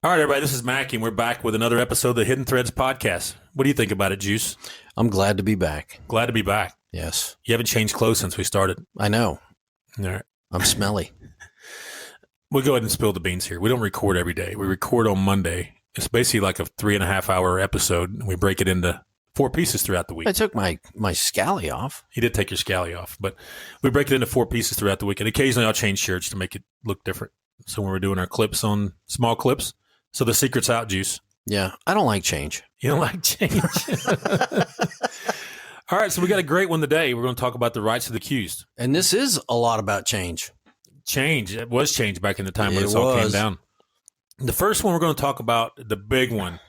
All right, everybody, this is Macky, and we're back with another episode of the Hidden Threads podcast. What do you think about it, Juice? I'm glad to be back. Glad to be back. Yes. You haven't changed clothes since we started. I know. All right. I'm smelly. We'll go ahead and spill the beans here. We don't record every day. We record on Monday. It's basically like a 3.5 hour episode, and we break it into 4 pieces throughout the week. I took my scally off. He did take your scally off, but we break it into 4 pieces throughout the week, and occasionally I'll change shirts to make it look different. So when we're doing our clips on small clips, so the secret's out, Juice. Yeah, I don't like change. You don't like change. All right, so we got a great one today. We're going to talk about the rights of the accused. And this is a lot about change. Change. It was change back in the time when this all came down. The first one we're going to talk about, the big one.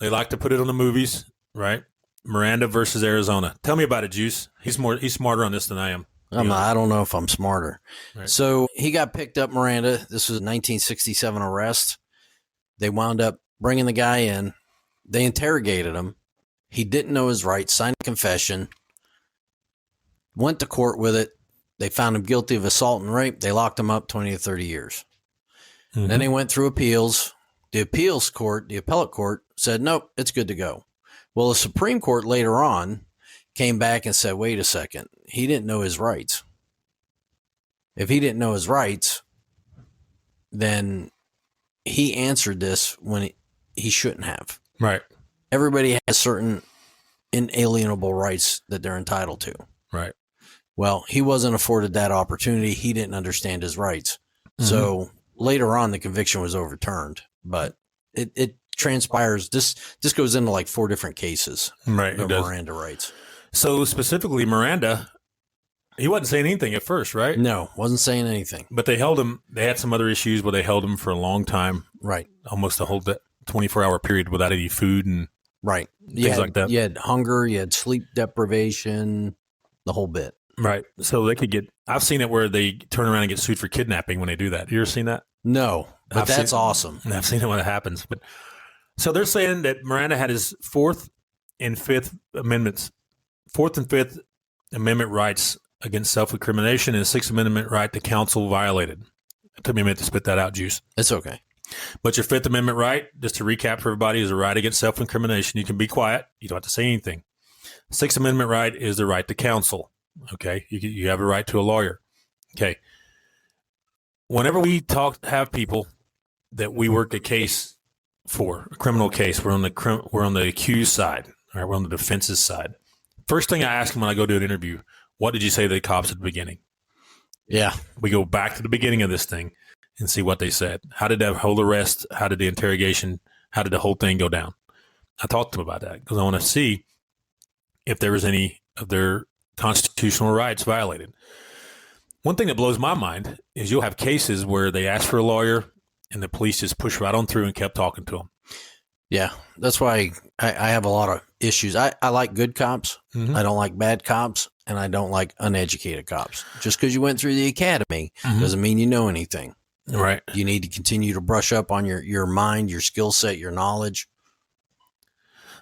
They like to put it on the movies, right? Miranda versus Arizona. Tell me about it, Juice. He's smarter on this than I am. I don't know if I'm smarter. Right. So he got picked up, Miranda. This was a 1967 arrest. They wound up bringing the guy in. They interrogated him. He didn't know his rights, signed a confession, went to court with it. They found him guilty of assault and rape. They locked him up 20 to 30 years. Mm-hmm. Then he went through appeals. The appeals court, the appellate court, said, nope, it's good to go. Well, the Supreme Court later on came back and said, wait a second, he didn't know his rights. If he didn't know his rights, then he answered this when he shouldn't have. Right. Everybody has certain inalienable rights that they're entitled to. Right. Well, he wasn't afforded that opportunity. He didn't understand his rights. Mm-hmm. So later on, the conviction was overturned. But it transpires. This goes into like 4 different cases. Right. Of Miranda rights. So specifically, Miranda, he wasn't saying anything at first, right? No, wasn't saying anything. But they held him. They had some other issues where they held him for a long time. Right. Almost a whole 24-hour period without any food and right. Things like that. You had hunger, you had sleep deprivation, the whole bit. Right. So they could get, I've seen it where they turn around and get sued for kidnapping when they do that. You ever seen that? No, but that's awesome. I've seen it when it happens. But so they're saying that Miranda had his 4th and 5th Amendments, 4th and 5th Amendment rights against self-incrimination and the 6th Amendment right to counsel violated. It took me a minute to spit that out, Juice. It's okay. But your 5th Amendment right, just to recap for everybody, is a right against self-incrimination. You can be quiet. You don't have to say anything. 6th Amendment right is the right to counsel. Okay. You have a right to a lawyer. Okay. Whenever we have people that we work a case for, a criminal case, we're on the accused side. All right. We're on the defense's side. First thing I ask them when I go do an interview, what did you say to the cops at the beginning? Yeah. We go back to the beginning of this thing and see what they said. How did that whole arrest? How did the interrogation? How did the whole thing go down? I talked to them about that because I want to see if there was any of their constitutional rights violated. One thing that blows my mind is you'll have cases where they ask for a lawyer and the police just pushed right on through and kept talking to them. Yeah, that's why I have a lot of issues. I like good cops. Mm-hmm. I don't like bad cops, and I don't like uneducated cops. Just because you went through the academy doesn't mean you know anything. Right. You need to continue to brush up on your mind, your skill set, your knowledge.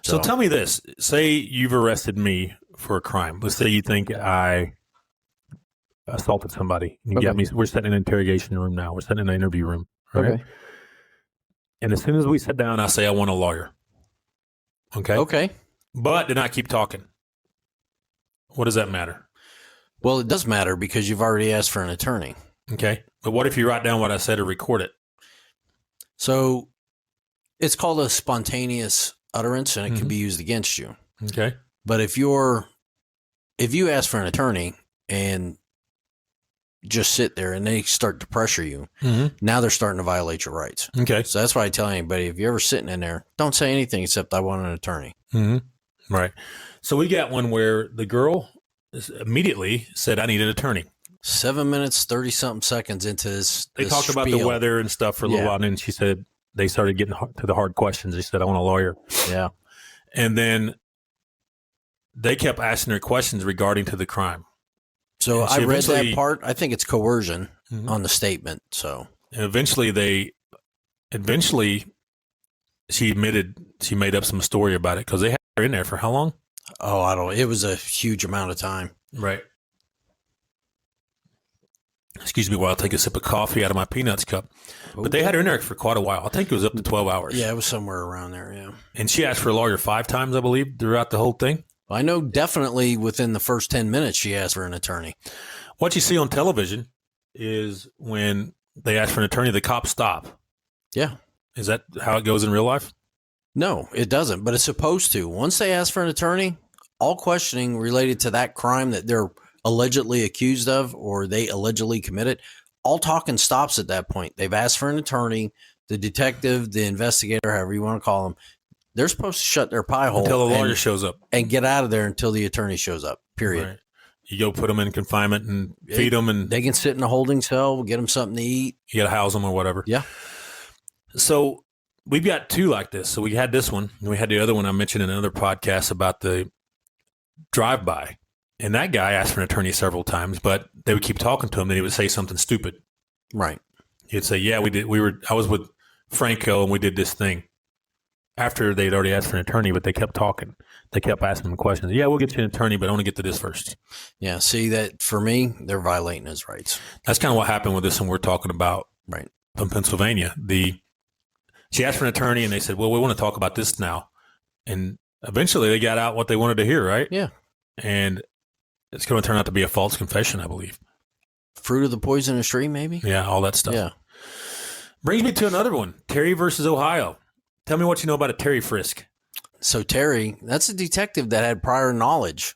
So tell me this. Say you've arrested me for a crime. Let's say you think I assaulted somebody. You got me. We're sitting in an interrogation room now. We're sitting in an interview room. Right? Okay. And as soon as we sit down, I say I want a lawyer. Okay? Okay. But then I keep talking. What does that matter? Well, it does matter because you've already asked for an attorney. Okay. But what if you write down what I said or record it? So it's called a spontaneous utterance, and it can be used against you. Okay. But if you ask for an attorney and just sit there and they start to pressure you, now they're starting to violate your rights. Okay. So that's why I tell anybody, if you're ever sitting in there, don't say anything except I want an attorney. Mm-hmm. Right. So we got one where the girl immediately said, I need an attorney. 7 minutes, 30-something seconds into this. They talked about the weather and stuff for a little while, and then she said, they started getting to the hard questions. They said, I want a lawyer. Yeah. And then they kept asking her questions regarding to the crime. So I read that part. I think it's coercion on the statement. So eventually she admitted she made up some story about it because they had her in there for how long? Oh, it was a huge amount of time. Right. Excuse me while I take a sip of coffee out of my Peanuts cup. But they had her in there for quite a while. I think it was up to 12 hours. Yeah, it was somewhere around there, yeah. And she asked for a lawyer 5 times, I believe, throughout the whole thing. I know definitely within the first 10 minutes she asked for an attorney. What you see on television is when they ask for an attorney, the cops stop. Yeah. Is that how it goes in real life? No, it doesn't, but it's supposed to. Once they ask for an attorney, all questioning related to that crime that they're allegedly accused of or they allegedly committed, all talking stops at that point. They've asked for an attorney, the detective, the investigator, however you want to call them. They're supposed to shut their pie hole until the lawyer shows up and get out of there until the attorney shows up, period. Right. You go put them in confinement and feed them, and they can sit in a holding cell, get them something to eat. You got to house them or whatever. Yeah. So we've got 2 like this. So we had this one, and we had the other one I mentioned in another podcast about the drive-by. And that guy asked for an attorney several times, but they would keep talking to him, and he would say something stupid. Right. He'd say, "Yeah, we did. I was with Franco, and we did this thing." After they'd already asked for an attorney, but they kept talking. They kept asking him questions. "Yeah, we'll get you an attorney, but I want to get to this first." Yeah. See, that for me, they're violating his rights. That's kind of what happened with this one we're talking about. Right. From Pennsylvania. She asked for an attorney, and they said, "Well, we want to talk about this now." And eventually they got out what they wanted to hear, right? Yeah. And it's going to turn out to be a false confession, I believe. Fruit of the poisonous tree, maybe? Yeah, all that stuff. Yeah. Brings me to another one, Terry versus Ohio. Tell me what you know about a Terry frisk. So Terry, that's a detective that had prior knowledge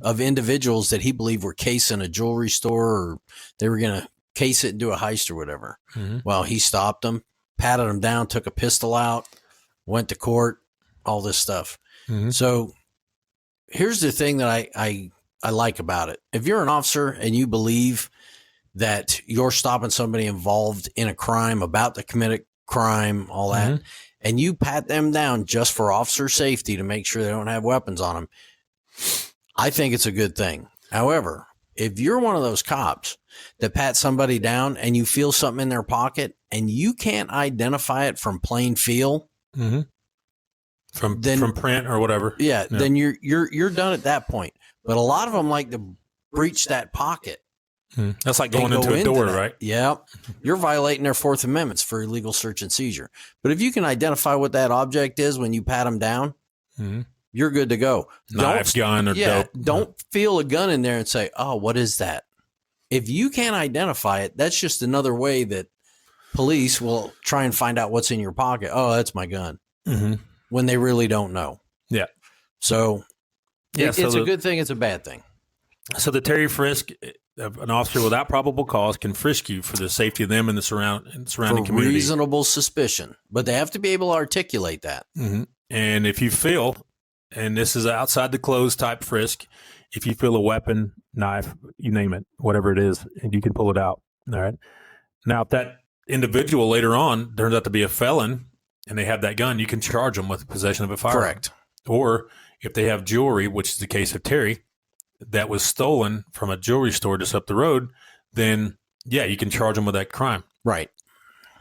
of individuals that he believed were casing a jewelry store or they were going to case it and do a heist or whatever. Well, he stopped them, patted them down, took a pistol out, went to court, all this stuff. So here's the thing that I like about it. If you're an officer and you believe that you're stopping somebody involved in a crime, about to commit a crime, all that, and you pat them down just for officer safety to make sure they don't have weapons on them, I think it's a good thing. However, if you're one of those cops that pat somebody down and you feel something in their pocket and you can't identify it from plain feel, from print or whatever, then you're done at that point. But a lot of them like to breach that pocket. That's like going into a door, right? Yeah. You're violating their Fourth Amendments for illegal search and seizure. But if you can identify what that object is when you pat them down, you're good to go. Knife, gun, or dope. Don't feel a gun in there and say, "Oh, what is that?" If you can't identify it, that's just another way that police will try and find out what's in your pocket. Oh, that's my gun. When they really don't know. Yeah. So it's a good thing. It's a bad thing. So the Terry frisk, an officer without probable cause can frisk you for the safety of them and the surrounding community. Reasonable suspicion, but they have to be able to articulate that. And if you feel, and this is outside the clothes type frisk, if you feel a weapon, knife, you name it, whatever it is, and you can pull it out. All right. Now, if that individual later on turns out to be a felon and they have that gun, you can charge them with possession of a firearm. Correct. Or if they have jewelry, which is the case of Terry, that was stolen from a jewelry store just up the road, then, yeah, you can charge them with that crime. Right.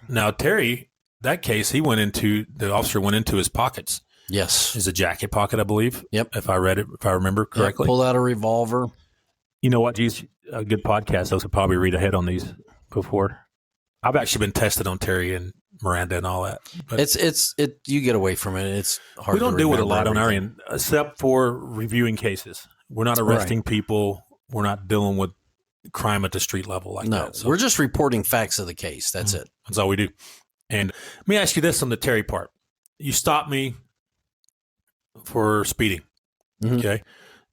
Now, Terry, that case, the officer went into his pockets. Yes. His jacket pocket, I believe. Yep. If I remember correctly. Pull out a revolver. You know what? Geez, a good podcast. Those would probably read ahead on these before. I've actually been tested on Terry and Miranda and all that. But you get away from it. It's hard. We don't deal with a lot on our end, except for reviewing cases. We're not arresting people. We're not dealing with crime at the street level like that. So we're just reporting facts of the case. That's it. That's all we do. And let me ask you this on the Terry part. You stopped me for speeding. Okay.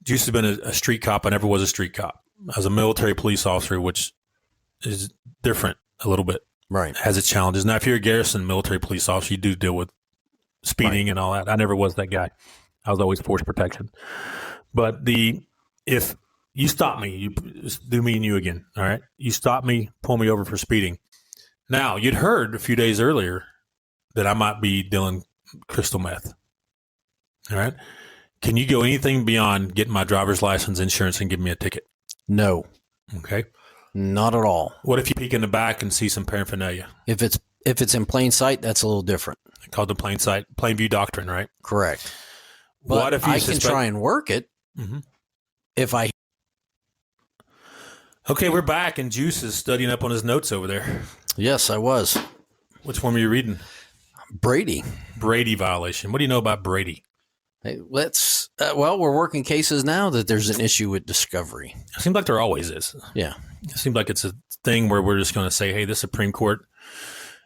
Used to have been a street cop. I never was a street cop. I was a military police officer, which is different a little bit. Right. Has its challenges. Now, if you're a garrison military police officer, you do deal with speeding and all that. I never was that guy. I was always force protection. But if you stop me, you do me and you again, all right? You stop me, pull me over for speeding. Now, you'd heard a few days earlier that I might be dealing crystal meth, all right? Can you go anything beyond getting my driver's license, insurance, and give me a ticket? No. Okay. Not at all. What if you peek in the back and see some paraphernalia? If it's in plain sight, that's a little different. Called the plain view doctrine, right? Correct. But what if you I can try and work it if I. Okay, we're back, and Juice is studying up on his notes over there. Yes, I was. Which one were you reading? Brady. Brady violation. What do you know about Brady? Hey, let's. Well, we're working cases now that there's an issue with discovery. It seems like there always is. Yeah. It seems like it's a thing where we're just going to say, hey, the Supreme Court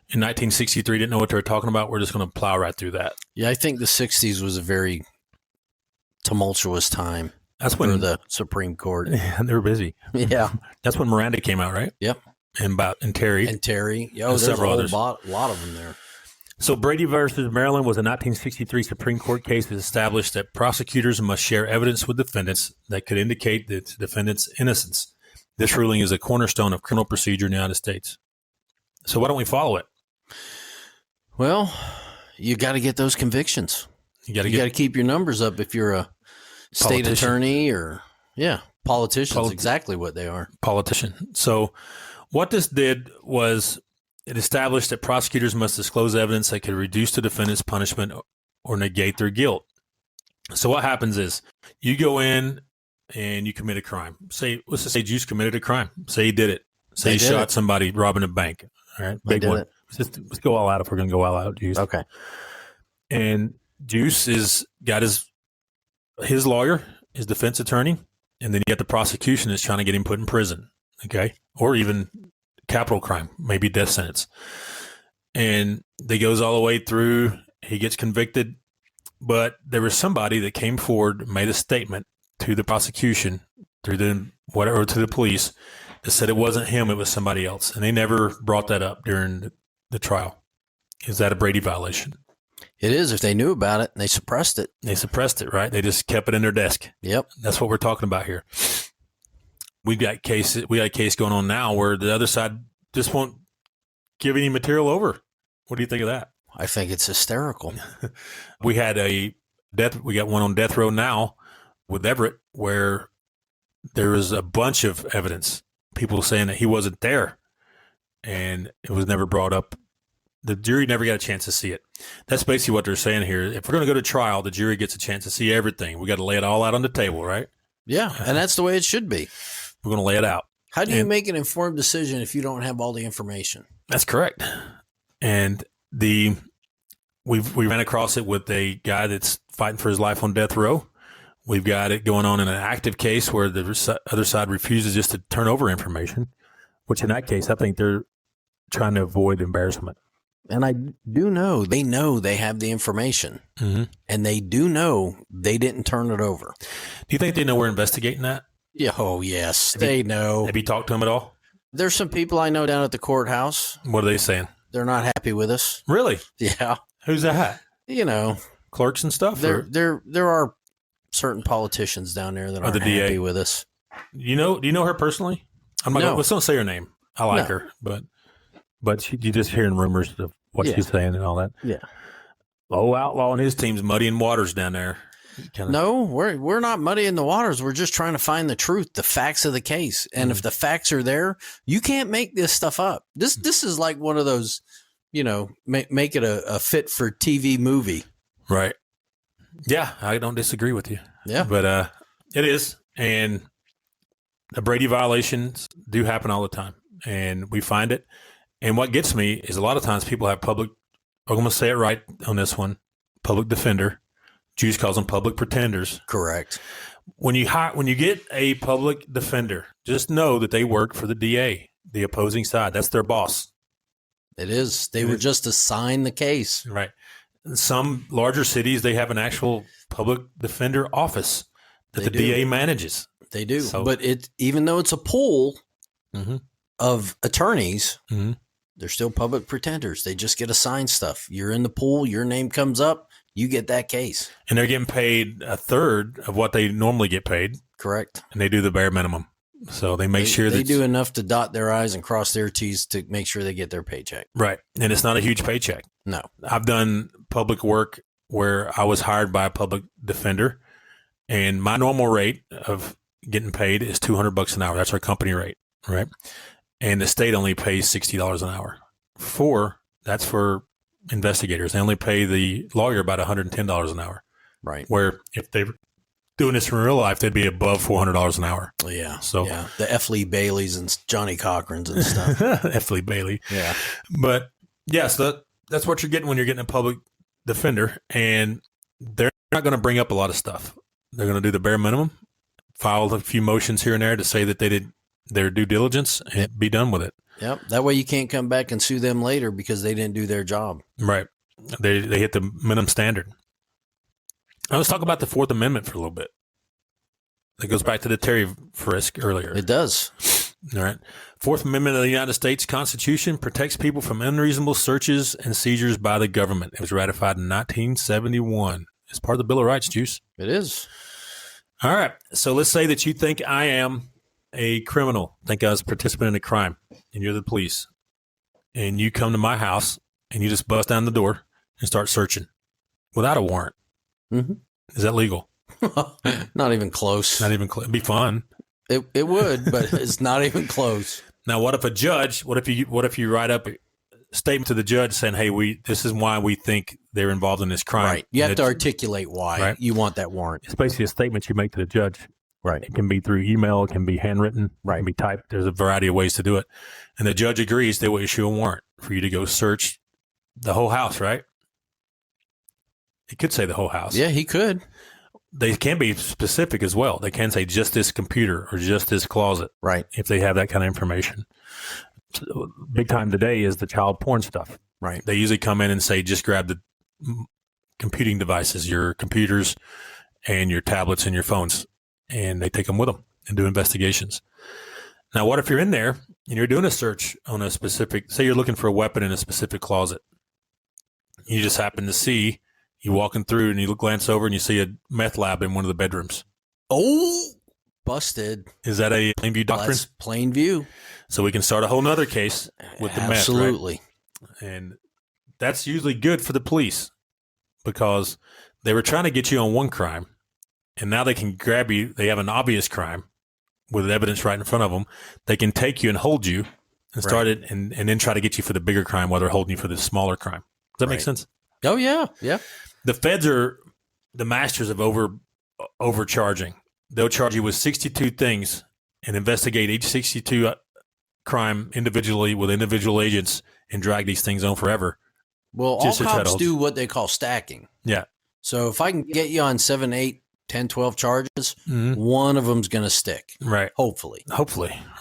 in 1963 didn't know what they were talking about. We're just going to plow right through that. Yeah, I think the 60s was a very tumultuous time That's when for the Supreme Court. Yeah, they were busy. Yeah. That's when Miranda came out, right? Yep. And Terry. And Terry. Yeah, And there's several a others. lot of them there. So Brady versus Maryland was a 1963 Supreme Court case that established that prosecutors must share evidence with defendants that could indicate the defendant's innocence. This ruling is a cornerstone of criminal procedure in the United States. So why don't we follow it? Well, you got to get those convictions. You You got to keep your numbers up if you're a state Politician. attorney or, politicians, Polit- exactly what they are. politician. So what this did was it established that prosecutors must disclose evidence that could reduce the defendant's punishment or negate their guilt. So what happens is you go in and you commit a crime. Let's just say Juice committed a crime. Say he did it. Say They he did shot it. somebody robbing a bank. All right, They big did one. it. Let's go all out if we're going to go all out, Juice. Okay. And Juice is got his lawyer, his defense attorney, and then you got the prosecution that's trying to get him put in prison, okay, or even capital crime, maybe death sentence. And they goes all the way through. He gets convicted, but there was somebody that came forward, made a statement to the prosecution, to the police, that said it wasn't him, it was somebody else, and they never brought that up during the trial. Is that a Brady violation? It is if they knew about it and they suppressed it. They suppressed it, right? They just kept it in their desk. Yep. That's what we're talking about here. We got a case going on now where the other side just won't give any material over. What do you think of that? I think it's hysterical. We got one on death row now with Everett where there was a bunch of evidence, people saying that he wasn't there, and it was never brought up. The jury never got a chance to see it. That's basically what they're saying here. If we're going to go to trial, the jury gets a chance to see everything. We got to lay it all out on the table, right? Yeah, and that's the way it should be. We're going to lay it out. How do you make an informed decision if you don't have all the information? That's correct. And we ran across it with a guy that's fighting for his life on death row. We've got it going on in an active case where the other side refuses just to turn over information, which in that case, I think they're trying to avoid embarrassment. And I do know they have the information, and they do know they didn't turn it over. Do you think they know we're investigating that? Yeah. Oh, yes, they know. Have you talked to them at all? There's some people I know down at the courthouse. What are they saying? They're not happy with us. Really? Yeah. Who's that? Clerks and stuff? There are certain politicians down there that aren't the DA? happy with us. Do you know her personally? I'm not. No. Let's don't say her name. I like No. her, but you just hearing rumors of what Yeah. she's saying and all that. Yeah. Oh, Outlaw and his team's muddying waters down there. No, we're not muddying the waters. We're just trying to find the truth, the facts of the case. And if the facts are there, you can't make this stuff up. This is like one of those, make it a fit for TV movie. Right. Yeah, I don't disagree with you. Yeah. But it is. And the Brady violations do happen all the time. And we find it. And what gets me is a lot of times people have I'm going to say it right on this one, public defender. Juice calls them public pretenders. Correct. When you get a public defender, just know that they work for the DA, the opposing side. That's their boss. It is. They were just assigned the case. Right. In some larger cities, they have an actual public defender office that the DA manages. They do. So- But even though it's a pool of attorneys, they're still public pretenders. They just get assigned stuff. You're in the pool, your name comes up, you get that case. And they're getting paid a third of what they normally get paid. Correct. And they do the bare minimum. So they make sure they do enough to dot their I's and cross their T's to make sure they get their paycheck. Right. And it's not a huge paycheck. No. I've done public work where I was hired by a public defender, and my normal rate of getting paid is $200 an hour. That's our company rate, right? And the state only pays $60 an hour. That's for investigators. They only pay the lawyer about $110 an hour. Right. Where if they doing this in real life, they'd be above $400 an hour. Yeah. So yeah. The F. Lee Baileys and Johnny Cochrans and stuff. F. Lee Bailey. Yeah. But yes, that's what you're getting when you're getting a public defender, and they're not going to bring up a lot of stuff. They're going to do the bare minimum, file a few motions here and there to say that they did their due diligence, and be done with it. Yep. That way you can't come back and sue them later because they didn't do their job. Right. They hit the minimum standard. Now let's talk about the Fourth Amendment for a little bit. It goes back to the Terry frisk earlier. It does. All right. Fourth Amendment of the United States Constitution protects people from unreasonable searches and seizures by the government. It was ratified in 1971. It's part of the Bill of Rights, Juice. It is. All right. So let's say that you think I am a criminal, think I was a participant in a crime, and you're the police, and you come to my house and you just bust down the door and start searching without a warrant. Mm-hmm. Is that legal? Not even close. Not even close. It'd be fun. It would, but it's not even close. Now, what if a judge? What if you write up a statement to the judge saying, "Hey, this is why we think they're involved in this crime." Right. You have to articulate why you want that warrant. It's basically a statement you make to the judge. Right. It can be through email. It can be handwritten. Right. It can be typed. There's a variety of ways to do it, and the judge agrees. They will issue a warrant for you to go search the whole house. Right. He could say the whole house. Yeah, he could. They can be specific as well. They can say just this computer or just this closet. Right. If they have that kind of information. So, big time today is the child porn stuff. Right. They usually come in and say, just grab the computing devices, your computers and your tablets and your phones, and they take them with them and do investigations. Now, what if you're in there and you're doing a search on a specific, say you're looking for a weapon in a specific closet. You just happen to see, you walking through and you glance over and you see a meth lab in one of the bedrooms. Oh, busted. Is that a plain view doctrine? That's plain view. So we can start a whole nother case with the meth, Absolutely. right? And that's usually good for the police because they were trying to get you on one crime and now they can grab you. They have an obvious crime with evidence right in front of them. They can take you and hold you and start it and then try to get you for the bigger crime while they're holding you for the smaller crime. Does that make sense? Oh, yeah. Yeah. The feds are the masters of overcharging. They'll charge you with 62 things and investigate each 62 crime individually with individual agents and drag these things on forever. Well, all cops do what they call stacking. Yeah. So if I can get you on 7, 8, 10, 12 charges, one of them's going to stick. Right. Hopefully.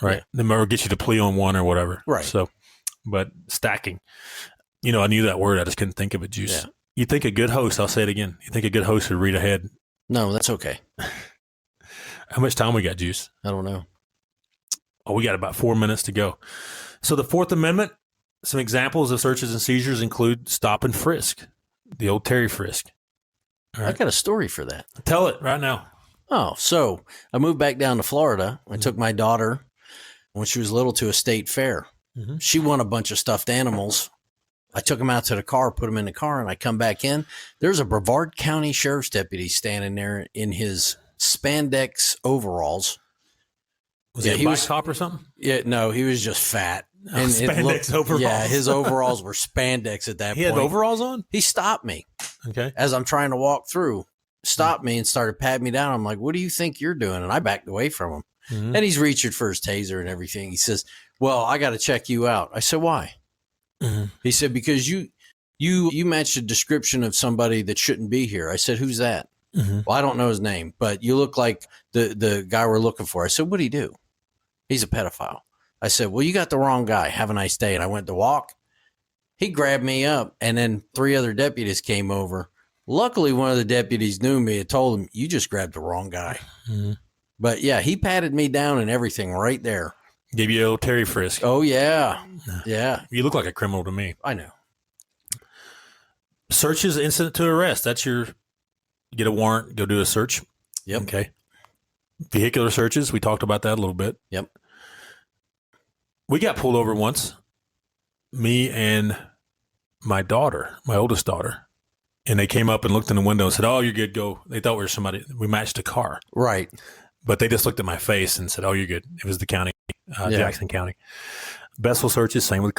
Right. Yeah. They might get you to plea on one or whatever. Right. So, but stacking. You know, I knew that word. I just couldn't think of it, Juice. Yeah. You think a good host, I'll say it again. You think a good host would read ahead. No, that's okay. How much time we got, Juice? I don't know. Oh, we got about 4 minutes to go. So the Fourth Amendment, some examples of searches and seizures include stop and frisk, the old Terry frisk. All right. I got a story for that. Tell it right now. Oh, so I moved back down to Florida. I took my daughter when she was little to a state fair. Mm-hmm. She won a bunch of stuffed animals. I took him out to the car, put him in the car, and I come back in. There's a Brevard County Sheriff's deputy standing there in his spandex overalls. Was he a bike cop or something? Yeah, no, he was just fat. And spandex overalls. Yeah, his overalls were spandex at that point. He had overalls on? He stopped me. Okay. As I'm trying to walk through, stopped me and started patting me down. I'm like, what do you think you're doing? And I backed away from him. Mm-hmm. And he's reaching for his taser and everything. He says, well, I got to check you out. I said, why? Mm-hmm. He said, because you matched a description of somebody that shouldn't be here. I said, who's that? Mm-hmm. Well, I don't know his name, but you look like the guy we're looking for. I said, what'd he do? He's a pedophile. I said, well, you got the wrong guy. Have a nice day. And I went to walk. He grabbed me up, and then 3 other deputies came over. Luckily, one of the deputies knew me and told him, you just grabbed the wrong guy. Mm-hmm. But, yeah, he patted me down and everything right there. Gave you a little Terry frisk. Oh, yeah. Yeah. You look like a criminal to me. I know. Searches incident to arrest. That's you get a warrant, go do a search. Yep. Okay. Vehicular searches. We talked about that a little bit. Yep. We got pulled over once, me and my daughter, my oldest daughter, and they came up and looked in the window and said, oh, you're good, go. They thought we were somebody. We matched a car. Right. But they just looked at my face and said, oh, you're good. It was the county, Jackson County. Vessel searches, same with